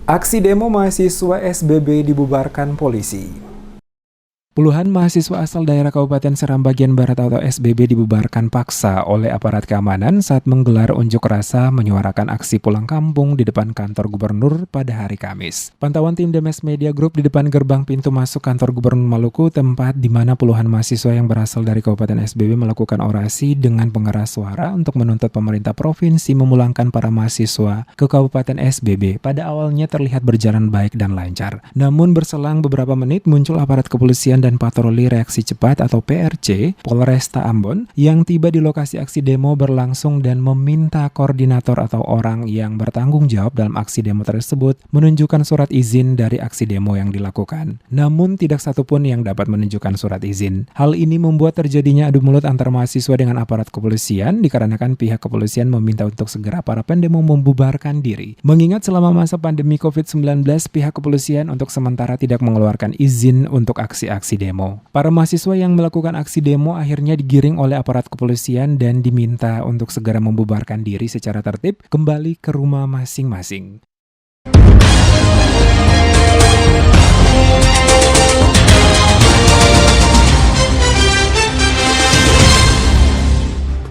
Aksi demo mahasiswa SBB dibubarkan polisi. Puluhan mahasiswa asal daerah Kabupaten Seram bagian Barat atau SBB dibubarkan paksa oleh aparat keamanan saat menggelar unjuk rasa menyuarakan aksi pulang kampung di depan kantor gubernur pada hari Kamis. Pantauan tim Demes Media Group di depan gerbang pintu masuk kantor gubernur Maluku, tempat di mana puluhan mahasiswa yang berasal dari Kabupaten SBB melakukan orasi dengan pengeras suara untuk menuntut pemerintah provinsi memulangkan para mahasiswa ke Kabupaten SBB. Pada awalnya terlihat berjalan baik dan lancar. Namun berselang beberapa menit muncul aparat kepolisian dan Patroli Reaksi Cepat atau PRC Polresta Ambon yang tiba di lokasi aksi demo berlangsung dan meminta koordinator atau orang yang bertanggung jawab dalam aksi demo tersebut menunjukkan surat izin dari aksi demo yang dilakukan. Namun tidak satupun yang dapat menunjukkan surat izin. Hal ini membuat terjadinya adu mulut antar mahasiswa dengan aparat kepolisian dikarenakan pihak kepolisian meminta untuk segera para pendemo membubarkan diri. Mengingat selama masa pandemi COVID-19 pihak kepolisian untuk sementara tidak mengeluarkan izin untuk aksi-aksi demo. Para mahasiswa yang melakukan aksi demo akhirnya digiring oleh aparat kepolisian dan diminta untuk segera membubarkan diri secara tertib kembali ke rumah masing-masing.